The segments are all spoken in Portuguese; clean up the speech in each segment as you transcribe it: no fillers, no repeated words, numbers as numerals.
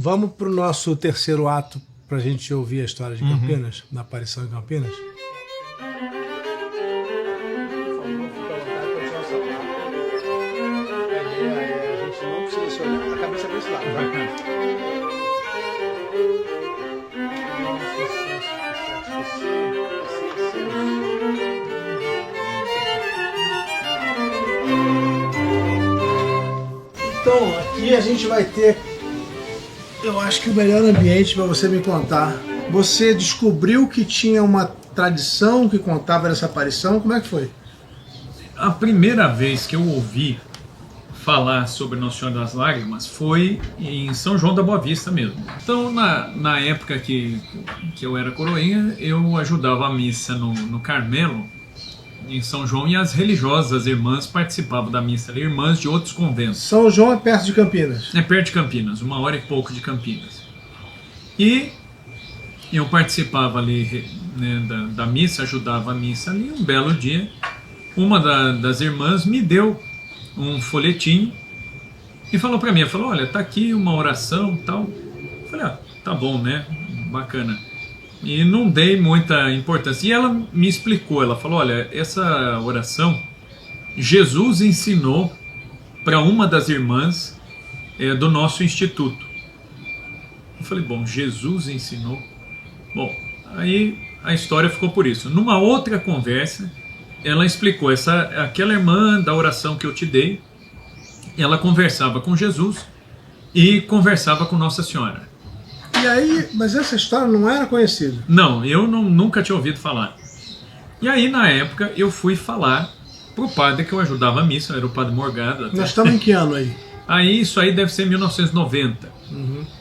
Vamos para o nosso terceiro ato para a gente ouvir a história de Campinas, da aparição em Campinas. Então, aqui a gente vai ter, eu acho que o melhor ambiente para você me contar. Você descobriu que tinha uma tradição que contava dessa aparição? Como é que foi? A primeira vez que eu ouvi falar sobre Nossa Senhora das Lágrimas foi em São João da Boa Vista mesmo. Então, na época que eu era coroinha, eu ajudava a missa no Carmelo, em São João, e as religiosas, as irmãs, participavam da missa, irmãs de outros conventos. São João é perto de Campinas? É perto de Campinas, 1h e pouco de Campinas. E eu participava ali, né, da missa, ajudava a missa ali. Um belo dia, uma das irmãs me deu um folhetinho e falou para mim, falou, olha, tá aqui uma oração e tal. Eu falei, tá bom, né, bacana. E não dei muita importância. E ela me explicou, ela falou, olha, essa oração Jesus ensinou para uma das irmãs do nosso instituto. Eu falei, bom, Jesus ensinou. Bom, aí a história ficou por isso. Numa outra conversa, ela explicou, aquela irmã da oração que eu te dei, ela conversava com Jesus e conversava com Nossa Senhora. E aí, mas essa história não era conhecida? Não, eu nunca tinha ouvido falar. E aí, na época, eu fui falar pro padre que eu ajudava a missa, era o padre Morgado. Até. Nós estamos em que ano aí? Aí, isso aí deve ser 1990.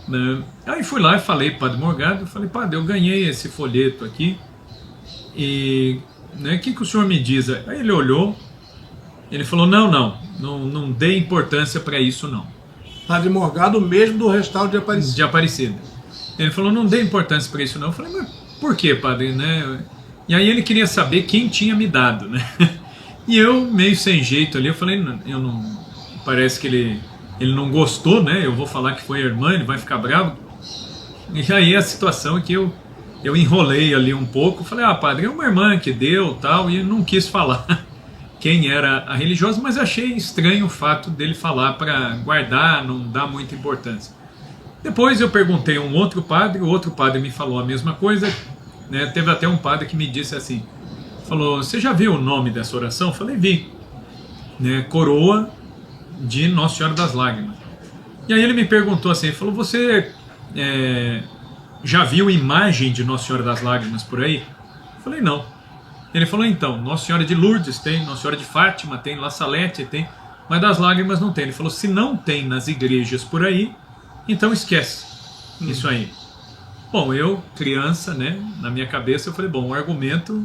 Né? Aí fui lá e falei pro padre Morgado, eu falei, padre, eu ganhei esse folheto aqui, e né, o que o senhor me diz? Aí ele olhou, ele falou, não dê importância para isso não. Padre Morgado mesmo do restauro de Aparecida. De Aparecida. Ele falou, não dê importância para isso não. Eu falei, mas por que, padre? Né? E aí ele queria saber quem tinha me dado, né? E eu, meio sem jeito ali, eu falei, parece que ele não gostou, né? Eu vou falar que foi a irmã, ele vai ficar bravo. E aí a situação é que eu enrolei ali um pouco, falei, padre, é uma irmã que deu tal, e não quis falar quem era a religiosa, mas achei estranho o fato dele falar para guardar, não dar muita importância. Depois eu perguntei a um outro padre, o outro padre me falou a mesma coisa, né? Teve até um padre que me disse assim, falou, você já viu o nome dessa oração? Eu falei, vi, né? Coroa de Nossa Senhora das Lágrimas. E aí ele me perguntou assim, ele falou, você já viu imagem de Nossa Senhora das Lágrimas por aí? Eu falei, não. Ele falou, então, Nossa Senhora de Lourdes tem, Nossa Senhora de Fátima tem, La Salete tem, mas das Lágrimas não tem. Ele falou, se não tem nas igrejas por aí, então esquece isso aí. Bom, eu, criança, né, na minha cabeça, eu falei, bom, o argumento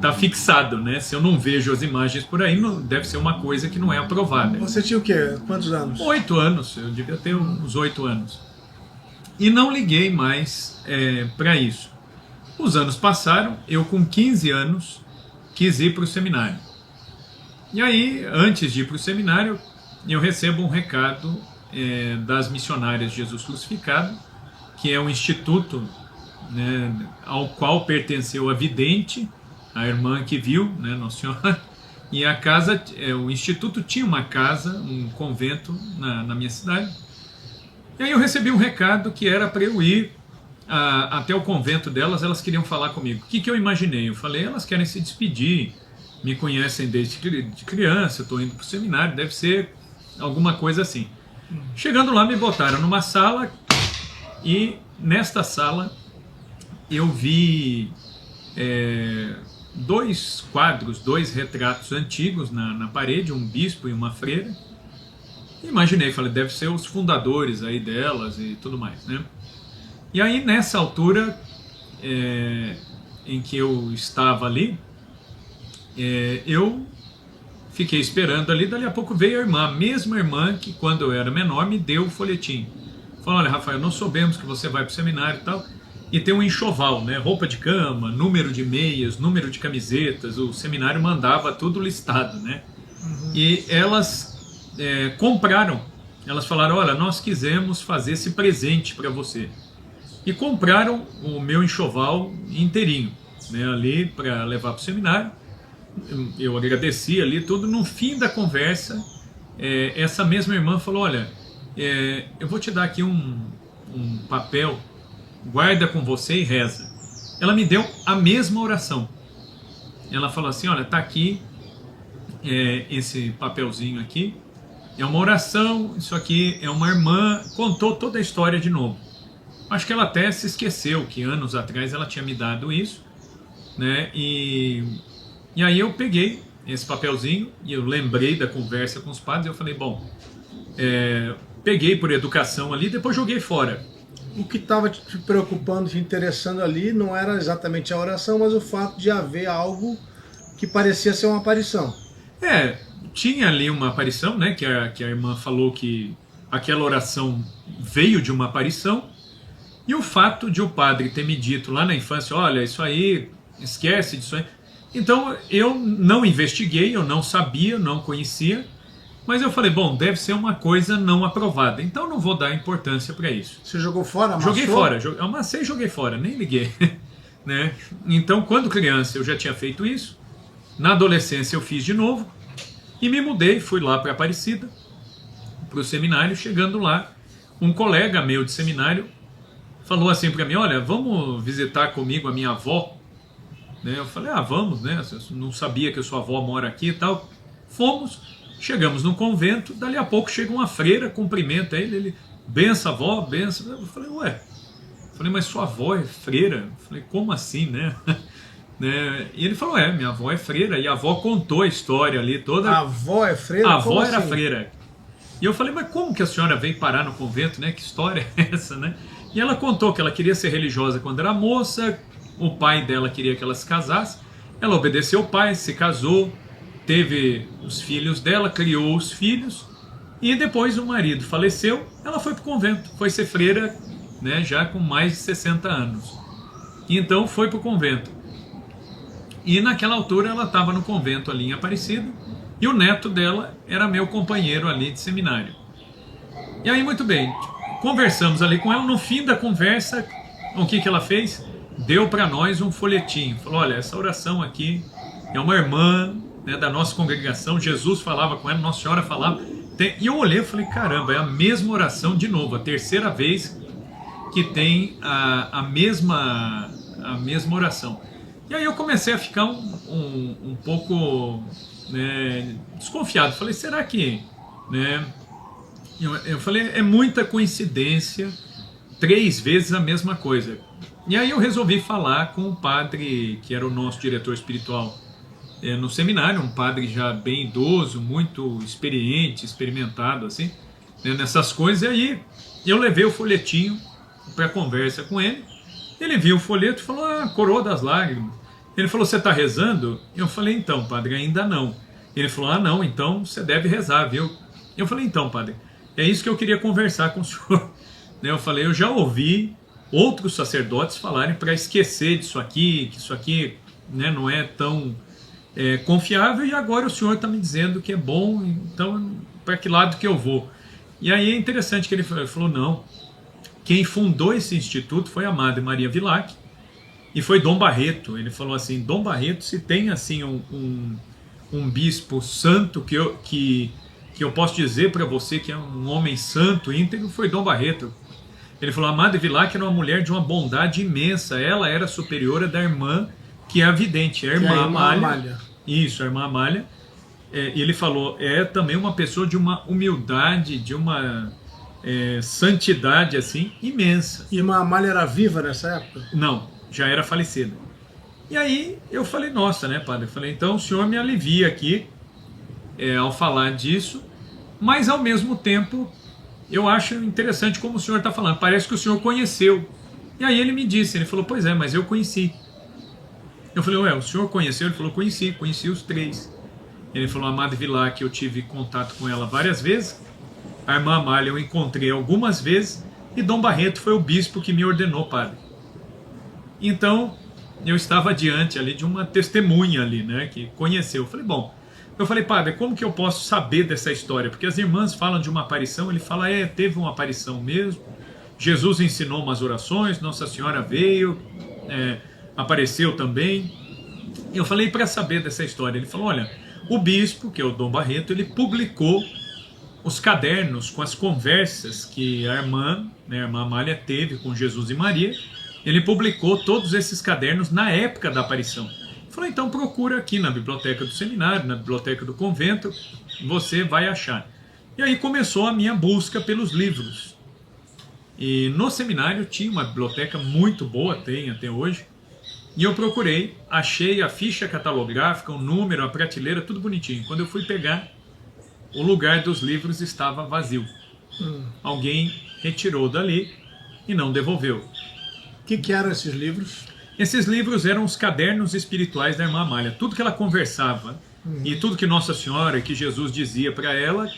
tá fixado, né? Se eu não vejo as imagens por aí, deve ser uma coisa que não é aprovada. Você tinha o quê? Quantos anos? 8 anos, eu devia ter uns 8 anos. E não liguei mais para isso. Os anos passaram, eu com 15 anos quis ir para o seminário. E aí, antes de ir para o seminário, eu recebo um recado das Missionárias de Jesus Crucificado, que é um instituto, né, ao qual pertenceu a vidente, a irmã que viu, né, Nossa Senhora, e a casa, o instituto tinha uma casa, um convento na minha cidade. E aí eu recebi um recado que era para eu ir até o convento delas, elas queriam falar comigo. O que eu imaginei? Eu falei, elas querem se despedir, me conhecem desde criança, eu estou indo para o seminário, deve ser alguma coisa assim. Chegando lá, me botaram numa sala, e nesta sala eu vi 2 quadros, 2 retratos antigos na parede, um bispo e uma freira. Imaginei, falei, deve ser os fundadores aí delas e tudo mais, né? E aí, nessa altura em que eu estava ali, eu fiquei esperando ali, dali a pouco veio a mesma irmã que quando eu era menor me deu o folhetim. Falou, olha, Rafael, nós soubemos que você vai para o seminário e tal, e tem um enxoval, né? Roupa de cama, número de meias, número de camisetas, o seminário mandava tudo listado, né? E elas compraram elas falaram, olha, nós quisemos fazer esse presente para você. E compraram o meu enxoval inteirinho, né, ali para levar para o seminário. Eu agradeci ali tudo. No fim da conversa, essa mesma irmã falou, olha, eu vou te dar aqui um papel, guarda com você e reza. Ela me deu a mesma oração. Ela falou assim, olha, tá aqui esse papelzinho aqui, é uma oração, isso aqui é uma irmã, contou toda a história de novo. Acho que ela até se esqueceu que anos atrás ela tinha me dado isso, né? E aí eu peguei esse papelzinho e eu lembrei da conversa com os padres e eu falei, bom, peguei por educação ali, depois joguei fora. O que estava te preocupando, te interessando ali, não era exatamente a oração, mas o fato de haver algo que parecia ser uma aparição. Tinha ali uma aparição, né? Que a irmã falou que aquela oração veio de uma aparição. E o fato de o padre ter me dito lá na infância, olha, isso aí, esquece disso aí. Então eu não investiguei, eu não sabia, não conhecia, mas eu falei, bom, deve ser uma coisa não aprovada, então não vou dar importância para isso. Você jogou fora? Amassou? Joguei fora, amassei e joguei fora, nem liguei. Né? Então quando criança eu já tinha feito isso, na adolescência eu fiz de novo, e me mudei, fui lá para Aparecida, para o seminário. Chegando lá, um colega meu de seminário falou assim para mim, olha, vamos visitar comigo a minha avó? Né? Eu falei, vamos, né? Eu não sabia que a sua avó mora aqui e tal. Fomos, chegamos no convento, dali a pouco chega uma freira, cumprimenta ele, bença a avó, bença. Eu falei, ué, mas sua avó é freira? Eu falei, como assim, né? Né? E ele falou, minha avó é freira, e a avó contou a história ali toda. A avó é freira? A avó como era assim? freira. E eu falei, mas como que a senhora veio parar no convento, né? Que história é essa, né? E ela contou que ela queria ser religiosa quando era moça, o pai dela queria que ela se casasse, ela obedeceu o pai, se casou, teve os filhos dela, criou os filhos, e depois o marido faleceu, ela foi para o convento, foi ser freira, né, já com mais de 60 anos. Então foi para o convento. E naquela altura ela estava no convento ali em Aparecida, e o neto dela era meu companheiro ali de seminário. E aí, muito bem, conversamos ali com ela. No fim da conversa, o que ela fez? Deu para nós um folhetinho. Falou, olha, essa oração aqui é uma irmã, né, da nossa congregação, Jesus falava com ela, Nossa Senhora falava. E eu olhei e falei, caramba, é a mesma oração de novo, a terceira vez que tem a mesma oração. E aí eu comecei a ficar um pouco, né, desconfiado. Falei, será que... Né, eu falei, é muita coincidência, 3 vezes a mesma coisa. E aí eu resolvi falar com o padre, que era o nosso diretor espiritual no seminário, um padre já bem idoso, muito experiente, experimentado, assim, né, nessas coisas. E aí eu levei o folhetinho para conversa com ele. Ele viu o folheto e falou, coroa das lágrimas. Ele falou, você está rezando? Eu falei, então, padre, ainda não. Ele falou, não, então você deve rezar, viu? Eu falei, então, padre, é isso que eu queria conversar com o senhor. Eu falei, eu já ouvi outros sacerdotes falarem para esquecer disso aqui, que isso aqui, né, não é tão confiável, e agora o senhor está me dizendo que é bom, então para que lado que eu vou? E aí é interessante que ele falou, não, quem fundou esse instituto foi a Madre Maria Vilac, e foi Dom Barreto. Ele falou assim, Dom Barreto, se tem assim um bispo santo que eu posso dizer para você que é um homem santo, íntegro, foi Dom Barreto. Ele falou, a Madre Vilac era uma mulher de uma bondade imensa, ela era superiora da irmã, que é a vidente, a irmã Amália. Isso, a irmã Amália. E ele falou, é também uma pessoa de uma humildade, de uma santidade assim, imensa. E a irmã Amália era viva nessa época? Não, já era falecida. E aí eu falei, nossa, né, padre? Eu falei, então o senhor me alivia aqui ao falar disso, mas ao mesmo tempo eu acho interessante como o senhor está falando, parece que o senhor conheceu. E aí ele me disse, ele falou, pois é, mas eu conheci. Eu falei, o senhor conheceu? Ele falou, conheci os 3. Ele falou, a Madre Vilac, eu tive contato com ela várias vezes, a irmã Amália eu encontrei algumas vezes, e Dom Barreto foi o bispo que me ordenou padre. Então eu estava diante ali de uma testemunha ali, né, que conheceu. Eu falei, bom, Eu falei, padre, como que eu posso saber dessa história? Porque as irmãs falam de uma aparição, ele fala, teve uma aparição mesmo, Jesus ensinou umas orações, Nossa Senhora veio, apareceu também. E eu falei, para saber dessa história, ele falou, olha, o bispo, que é o Dom Barreto, ele publicou os cadernos com as conversas que a irmã Amália teve com Jesus e Maria. Ele publicou todos esses cadernos na época da aparição. Falou, então procura aqui na biblioteca do seminário, na biblioteca do convento, você vai achar. E aí começou a minha busca pelos livros. E no seminário tinha uma biblioteca muito boa, tem até hoje, e eu procurei, achei a ficha catalográfica, o número, a prateleira, tudo bonitinho. Quando eu fui pegar, o lugar dos livros estava vazio. Alguém retirou dali e não devolveu. O que eram esses livros? Esses livros eram os cadernos espirituais da irmã Amália. Tudo que ela conversava e tudo que Nossa Senhora, que Jesus dizia para ela,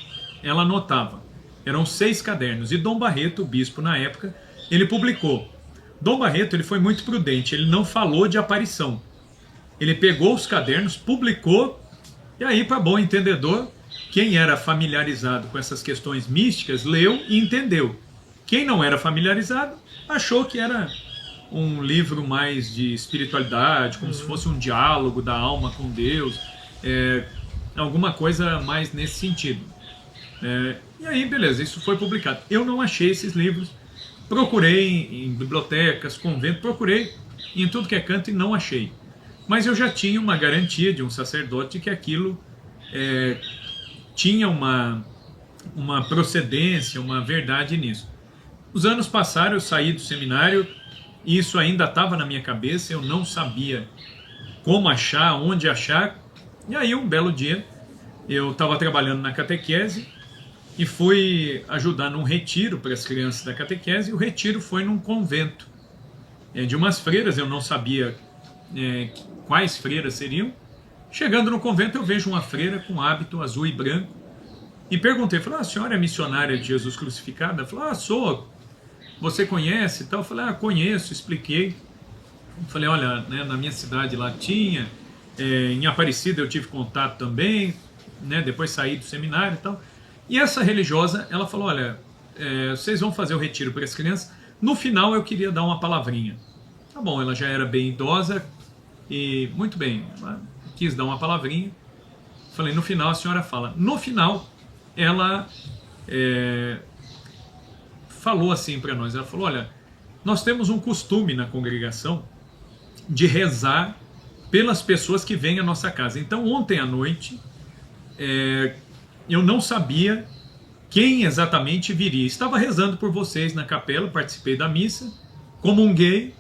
ela anotava. Eram 6 cadernos. E Dom Barreto, o bispo na época, ele publicou. Dom Barreto ele foi muito prudente, ele não falou de aparição. Ele pegou os cadernos, publicou, e aí, para bom entendedor, quem era familiarizado com essas questões místicas, leu e entendeu. Quem não era familiarizado, achou que era um livro mais de espiritualidade, como se fosse um diálogo da alma com Deus, alguma coisa mais nesse sentido. E aí, beleza, isso foi publicado. Eu não achei esses livros, procurei em bibliotecas, convento, procurei em tudo que é canto e não achei. Mas eu já tinha uma garantia de um sacerdote que aquilo tinha uma procedência, uma verdade nisso. Os anos passaram, eu saí do seminário, e isso ainda estava na minha cabeça, eu não sabia como achar, onde achar. E aí um belo dia, eu estava trabalhando na catequese e fui ajudar num retiro para as crianças da catequese, e o retiro foi num convento de umas freiras, eu não sabia quais freiras seriam. Chegando no convento eu vejo uma freira com hábito azul e branco, e perguntei, falei, a senhora é missionária de Jesus crucificado? Ela falou, sou. Você conhece e tal? Eu falei, conheço, expliquei. Eu falei, olha, na minha cidade lá tinha, em Aparecida eu tive contato também, depois saí do seminário e tal. E essa religiosa, ela falou, olha, vocês vão fazer o retiro para as crianças, no final eu queria dar uma palavrinha. Tá bom, ela já era bem idosa, e muito bem, ela quis dar uma palavrinha. Falei, no final a senhora fala. No final, ela falou assim para nós, ela falou, olha, nós temos um costume na congregação de rezar pelas pessoas que vêm à nossa casa. Então ontem à noite eu não sabia quem exatamente viria. Estava rezando por vocês na capela, participei da missa, comunguei.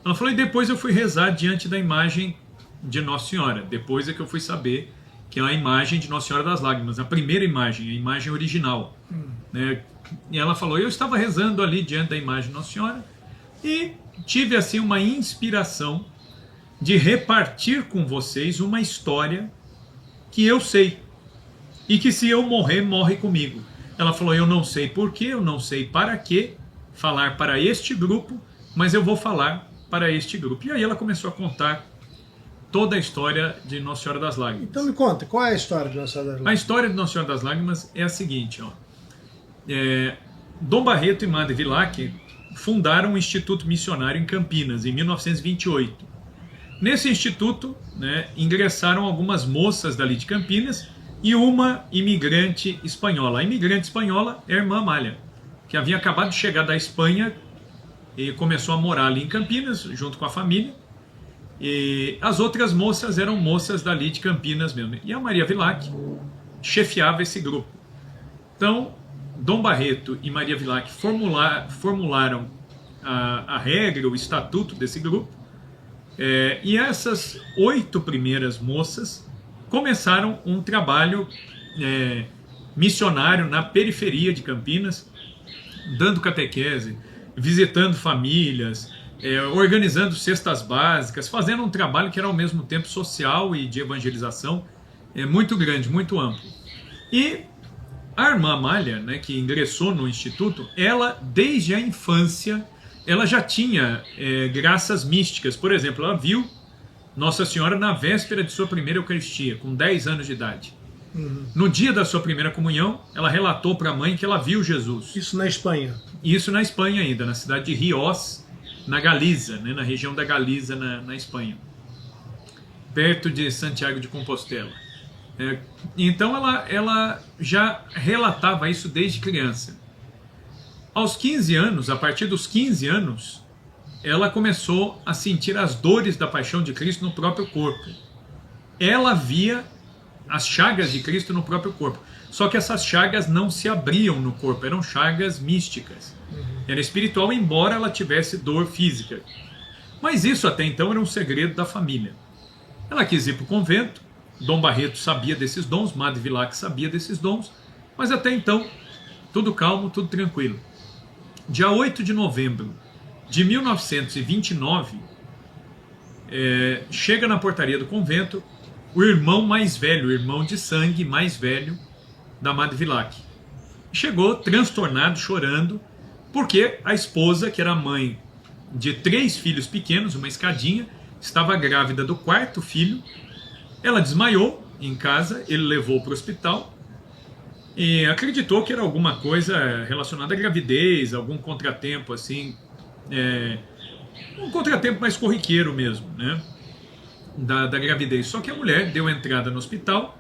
Ela falou, e depois eu fui rezar diante da imagem de Nossa Senhora. Depois é que eu fui saber que é a imagem de Nossa Senhora das Lágrimas, a primeira imagem, a imagem original. E ela falou, eu estava rezando ali diante da imagem de Nossa Senhora e tive assim uma inspiração de repartir com vocês uma história que eu sei e que se eu morrer, morre comigo. Ela falou, eu não sei porquê, eu não sei para que falar para este grupo, mas eu vou falar para este grupo. E aí ela começou a contar toda a história de Nossa Senhora das Lágrimas. Então me conta, qual é a história de Nossa Senhora das Lágrimas? A história de Nossa Senhora das Lágrimas é a seguinte, Dom Barreto e Madre Vilac fundaram um instituto missionário em Campinas, em 1928. Nesse instituto, ingressaram algumas moças dali de Campinas e uma imigrante espanhola. A imigrante espanhola é a irmã Amália, que havia acabado de chegar da Espanha e começou a morar ali em Campinas, junto com a família. E as outras moças eram moças dali de Campinas mesmo. E a Maria Vilac chefiava esse grupo. Então, Dom Barreto e Maria Vilac formularam a regra, o estatuto desse grupo. E essas 8 primeiras moças começaram um trabalho missionário na periferia de Campinas, dando catequese, visitando famílias, organizando cestas básicas, fazendo um trabalho que era ao mesmo tempo social e de evangelização muito grande, muito amplo. E a irmã Amália, que ingressou no instituto, ela desde a infância ela já tinha graças místicas. Por exemplo, ela viu Nossa Senhora na véspera de sua primeira Eucaristia, com 10 anos de idade. No dia da sua primeira comunhão, ela relatou para a mãe que ela viu Jesus. Isso na Espanha? Isso na Espanha ainda, na cidade de Riós, na Galiza, né, na região da Galiza, na Espanha, perto de Santiago de Compostela. Então ela já relatava isso desde criança. Aos 15 anos, a partir dos 15 anos, ela começou a sentir as dores da paixão de Cristo no próprio corpo. Ela via as chagas de Cristo no próprio corpo. Só que essas chagas não se abriam no corpo, eram chagas místicas. Era espiritual, embora ela tivesse dor física. Mas isso até então era um segredo da família. Ela quis ir para o convento, Dom Barreto sabia desses dons, Madre Vilac sabia desses dons, mas até então, tudo calmo, tudo tranquilo. Dia 8 de novembro de 1929, chega na portaria do convento o irmão mais velho, o irmão de sangue mais velho da Madre Vilac. Chegou transtornado, chorando, porque a esposa, que era mãe de 3 filhos pequenos, uma escadinha, estava grávida do 4º filho. Ela desmaiou em casa, ele levou para o hospital e acreditou que era alguma coisa relacionada à gravidez, algum contratempo assim, um contratempo mais corriqueiro mesmo, né, da gravidez. Só que a mulher deu entrada no hospital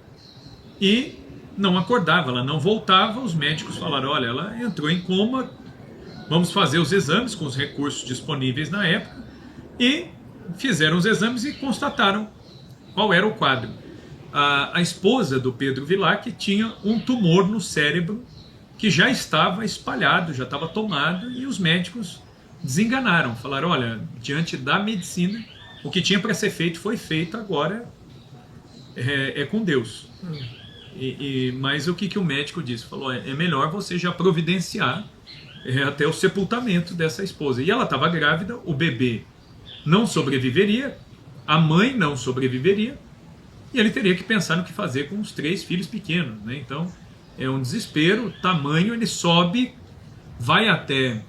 e não acordava, ela não voltava. Os médicos falaram: olha, ela entrou em coma, vamos fazer os exames com os recursos disponíveis na época. E fizeram os exames e constataram qual era o quadro. A esposa do Pedro Vilac tinha um tumor no cérebro que já estava espalhado, já estava tomado, e os médicos desenganaram, falaram: olha, diante da medicina, o que tinha para ser feito foi feito, agora é com Deus. Mas o que o médico disse? Falou: é melhor você já providenciar até o sepultamento dessa esposa. E ela estava grávida, o bebê não sobreviveria, a mãe não sobreviveria, e ele teria que pensar no que fazer com os 3 filhos pequenos, né? Então é um desespero tamanho. Ele sobe, vai até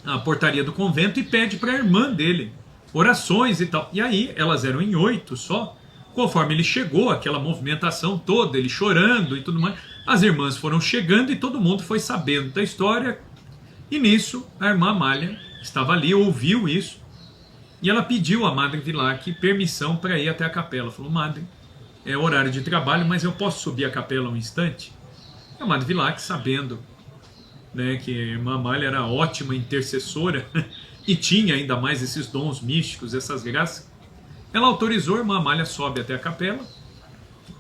a portaria do convento e pede para a irmã dele orações e tal. E aí elas eram em 8 só. Conforme ele chegou, aquela movimentação toda, ele chorando e tudo mais, as irmãs foram chegando e todo mundo foi sabendo da história. E nisso a irmã Amália estava ali, ouviu isso, e ela pediu à Madre Vilac permissão para ir até a capela. Falou: madre, é horário de trabalho, mas eu posso subir a capela um instante? A Madre Vilac, sabendo, né, que a irmã Amália era ótima intercessora e tinha ainda mais esses dons místicos, essas graças, ela autorizou. A irmã Amália sobe até a capela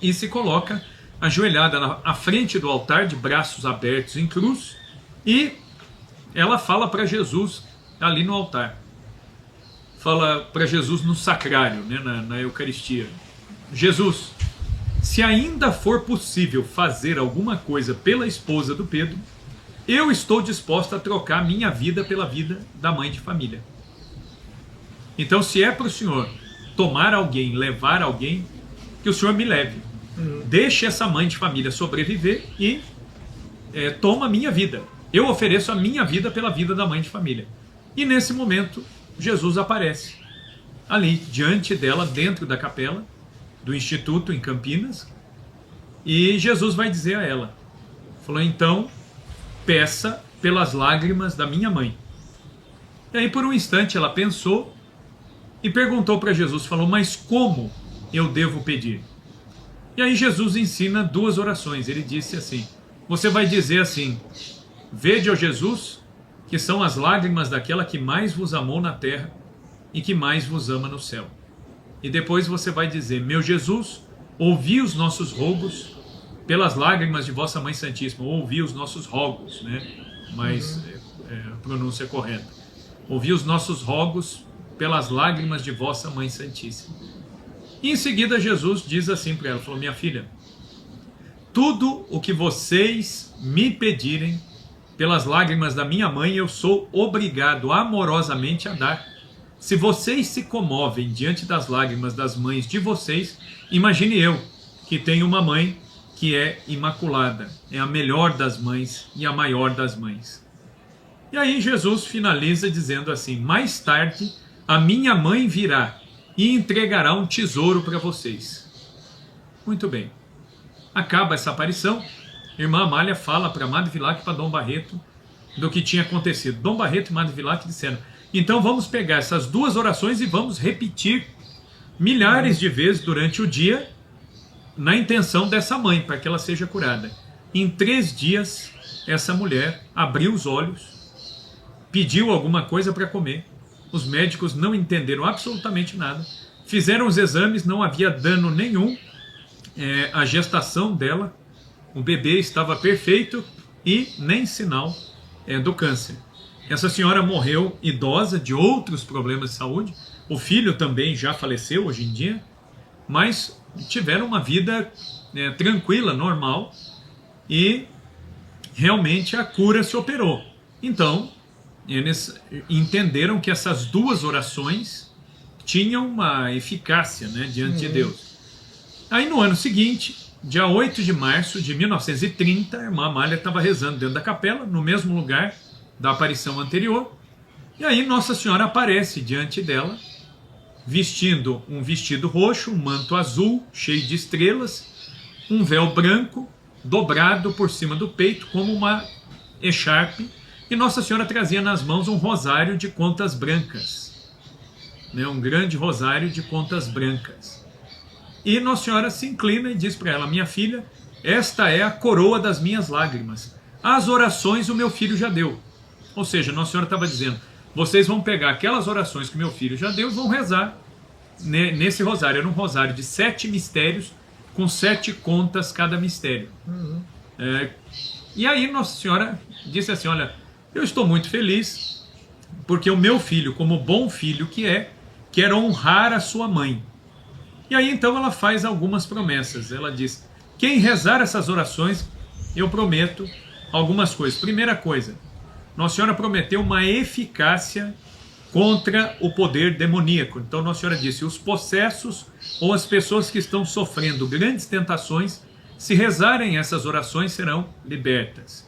e se coloca ajoelhada à frente do altar, de braços abertos em cruz, e ela fala para Jesus ali no altar. Fala para Jesus no sacrário, né, na Eucaristia: Jesus, se ainda for possível fazer alguma coisa pela esposa do Pedro, eu estou disposta a trocar minha vida pela vida da mãe de família. Então, se é para o Senhor tomar alguém, levar alguém, que o Senhor me leve. Deixe essa mãe de família sobreviver e toma a minha vida. Eu ofereço a minha vida pela vida da mãe de família. E nesse momento, Jesus aparece ali diante dela, dentro da capela do Instituto em Campinas, e Jesus vai dizer a ela, falou: então peça pelas lágrimas da minha mãe. E aí por um instante ela pensou e perguntou para Jesus, falou: mas como eu devo pedir? E aí Jesus ensina 2 orações. Ele disse assim: você vai dizer assim: vede, ó Jesus, que são as lágrimas daquela que mais vos amou na terra e que mais vos ama no céu. E depois você vai dizer: meu Jesus, ouvi os nossos rogos pelas lágrimas de vossa Mãe Santíssima. Ouvi os nossos rogos, né? Mas a pronúncia é correta. Ouvi os nossos rogos pelas lágrimas de vossa Mãe Santíssima. E em seguida Jesus diz assim para ela, falou: minha filha, tudo o que vocês me pedirem pelas lágrimas da minha mãe, eu sou obrigado amorosamente a dar. Se vocês se comovem diante das lágrimas das mães de vocês, imagine eu, que tenho uma mãe que é imaculada, é a melhor das mães e a maior das mães. E aí Jesus finaliza dizendo assim: mais tarde a minha mãe virá e entregará um tesouro para vocês. Muito bem. Acaba essa aparição, irmã Amália fala para Madre Vilac e para Dom Barreto do que tinha acontecido. Dom Barreto e Madre Vilac disseram: então vamos pegar essas duas orações e vamos repetir milhares de vezes durante o dia, na intenção dessa mãe, para que ela seja curada. Em 3 dias, essa mulher abriu os olhos, pediu alguma coisa para comer. Os médicos não entenderam absolutamente nada, fizeram os exames, não havia dano nenhum, a gestação dela, o bebê estava perfeito e nem sinal do câncer. Essa senhora morreu idosa de outros problemas de saúde, o filho também já faleceu hoje em dia, mas tiveram uma vida tranquila, normal, e realmente a cura se operou. Então, eles entenderam que essas duas orações tinham uma eficácia, né, diante de Deus. Aí no ano seguinte, dia 8 de março de 1930, a irmã Amália estava rezando dentro da capela, no mesmo lugar da aparição anterior, e aí Nossa Senhora aparece diante dela, vestindo um vestido roxo, um manto azul, cheio de estrelas, um véu branco, dobrado por cima do peito, como uma echarpe, e Nossa Senhora trazia nas mãos um rosário de contas brancas, né, um grande rosário de contas brancas. E Nossa Senhora se inclina e diz para ela: minha filha, esta é a coroa das minhas lágrimas. As orações o meu filho já deu. Ou seja, Nossa Senhora estava dizendo: vocês vão pegar aquelas orações que meu filho já deu e vão rezar nesse rosário. Era um rosário de 7 mistérios, com 7 contas cada mistério. E aí Nossa Senhora disse assim: olha, eu estou muito feliz, porque o meu filho, como bom filho que é, quer honrar a sua mãe. E aí então ela faz algumas promessas. Ela diz: quem rezar essas orações, eu prometo algumas coisas. Primeira coisa, Nossa Senhora prometeu uma eficácia contra o poder demoníaco. Então Nossa Senhora disse: os possessos ou as pessoas que estão sofrendo grandes tentações, se rezarem essas orações, serão libertas.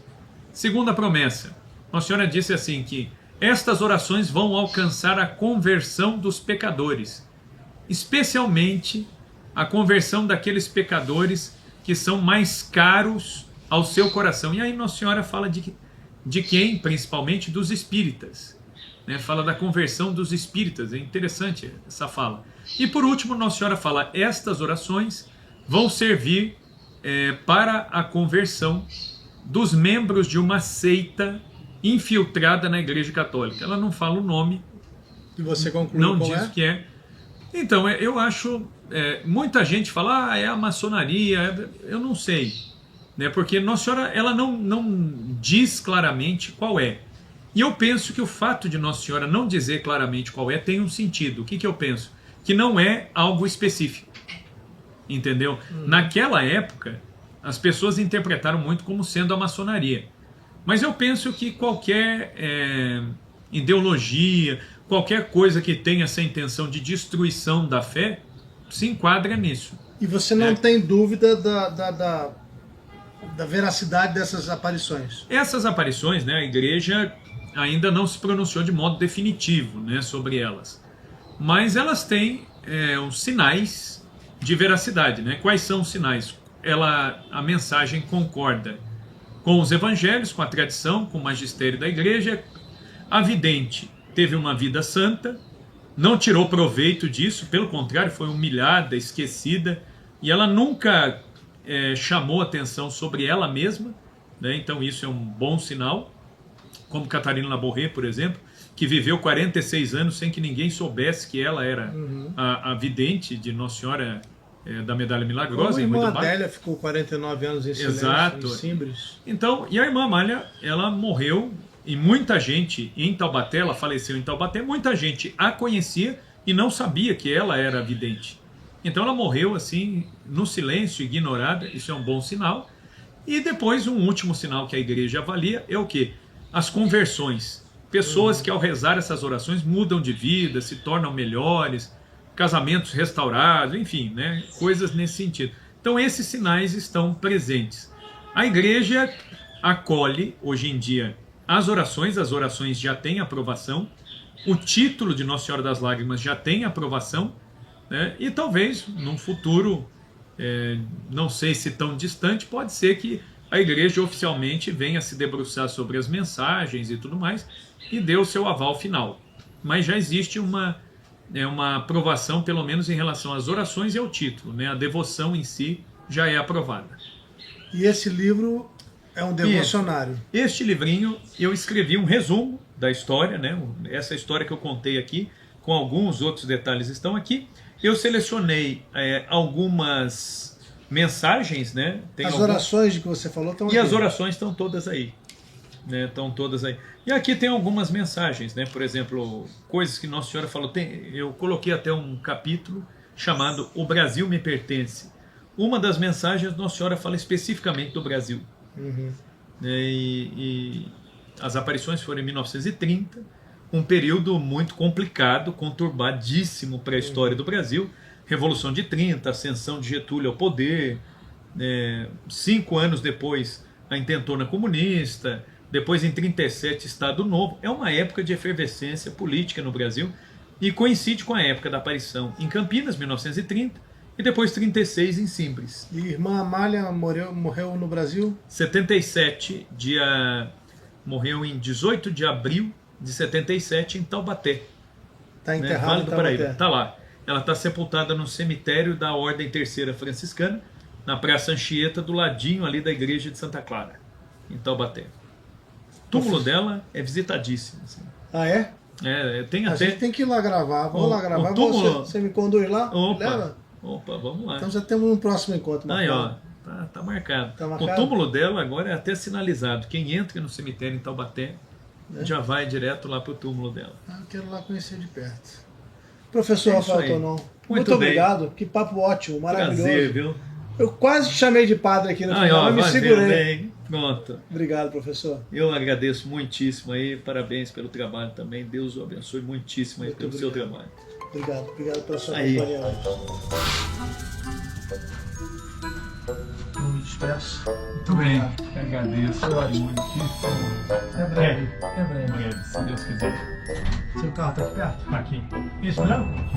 Segunda promessa, Nossa Senhora disse assim que estas orações vão alcançar a conversão dos pecadores, especialmente a conversão daqueles pecadores que são mais caros ao seu coração. E aí Nossa Senhora fala de quem? Principalmente dos espíritas, né? Fala da conversão dos espíritas. É interessante essa fala. E por último Nossa Senhora fala: estas orações vão servir para a conversão dos membros de uma seita infiltrada na Igreja Católica. Ela não fala o nome, e você concluiu não qual diz o que é. Então, eu acho, muita gente fala: é a maçonaria, eu não sei, né? Porque Nossa Senhora, ela não diz claramente qual é. E eu penso que o fato de Nossa Senhora não dizer claramente qual é tem um sentido. O que eu penso? Que não é algo específico, entendeu? Naquela época, as pessoas interpretaram muito como sendo a maçonaria. Mas eu penso que qualquer ideologia, qualquer coisa que tenha essa intenção de destruição da fé, se enquadra nisso. E você não tem dúvida da veracidade dessas aparições? Essas aparições, né, a Igreja ainda não se pronunciou de modo definitivo, né, sobre elas. Mas elas têm os sinais de veracidade, né? Quais são os sinais? A mensagem concorda com os evangelhos, com a tradição, com o magistério da Igreja. A vidente teve uma vida santa, não tirou proveito disso, pelo contrário, foi humilhada, esquecida, e ela nunca chamou atenção sobre ela mesma, né? Então isso é um bom sinal, como Catarina Laborré, por exemplo, que viveu 46 anos sem que ninguém soubesse que ela era a vidente de Nossa Senhora da Medalha Milagrosa. A irmã Adélia ficou 49 anos em silêncio, exato, em Simbres. Então, e a irmã Amália, ela morreu, e muita gente em Taubaté, ela faleceu em Taubaté, muita gente a conhecia e não sabia que ela era vidente. Então ela morreu assim, no silêncio, ignorada. Isso é um bom sinal. E depois, um último sinal que a Igreja avalia é o quê? As conversões. Pessoas que ao rezar essas orações mudam de vida, se tornam melhores, casamentos restaurados, enfim, né? Coisas nesse sentido. Então esses sinais estão presentes. A Igreja acolhe, hoje em dia, as orações já têm aprovação, o título de Nossa Senhora das Lágrimas já tem aprovação, né? E talvez num futuro, não sei se tão distante, pode ser que a igreja oficialmente venha se debruçar sobre as mensagens e tudo mais e dê o seu aval final. Mas já existe uma aprovação, pelo menos em relação às orações e ao título, né? A devoção em si já é aprovada. E esse livro é um devocionário. Este livrinho eu escrevi um resumo da história, né? Essa história que eu contei aqui, com alguns outros detalhes estão aqui. Eu selecionei algumas mensagens, né? As orações de que você falou estão aqui. E as orações estão todas aí. Né, estão todas aí. E aqui tem algumas mensagens, né? Por exemplo, coisas que Nossa Senhora falou. Eu coloquei até um capítulo chamado O Brasil me pertence. Uma das mensagens, Nossa Senhora fala especificamente do Brasil. Uhum. E as aparições foram em 1930, um período muito complicado, conturbadíssimo para a história do Brasil. Revolução de 30, ascensão de Getúlio ao poder, 5 anos depois a intentona comunista, depois em 37 Estado Novo. É uma época de efervescência política no Brasil e coincide com a época da aparição em Campinas, 1930, e depois 36 em Simbres. E irmã Amália morreu no Brasil? 77, morreu em 18 de abril de 77 em Taubaté. Está enterrada Vale em do Taubaté. Paraíba. Está lá. Ela está sepultada no cemitério da Ordem Terceira Franciscana, na Praça Anchieta, do ladinho ali da igreja de Santa Clara, em Taubaté. O túmulo dela é visitadíssimo. Assim. Ah, é? Tem A até... gente tem que ir lá gravar. Vamos lá gravar. O túmulo... Você me conduz lá? Opa, vamos lá. Então já temos um próximo encontro. Aí, ó, tá marcado. Tá marcado. O túmulo dela agora é até sinalizado. Quem entra no cemitério em Taubaté já vai direto lá pro túmulo dela. Eu quero lá conhecer de perto. Professor É isso Rafael aí. Tonon, Muito muito bem. obrigado. Que papo ótimo, maravilhoso. Prazer, viu? Eu quase te chamei de padre aqui no Aí, final, ó, mas me vai, segurei. bem. Pronto. Obrigado, professor. Eu agradeço muitíssimo aí, parabéns pelo trabalho também. Deus o abençoe muitíssimo aí Muito pelo seu obrigado. trabalho. Obrigado pela sua Aí. companhia hoje. Não me despeço. Muito bem, agradeço muitíssimo. É breve. É breve. Breve, se Deus quiser. Seu carro está aqui perto? Aqui. Isso mesmo?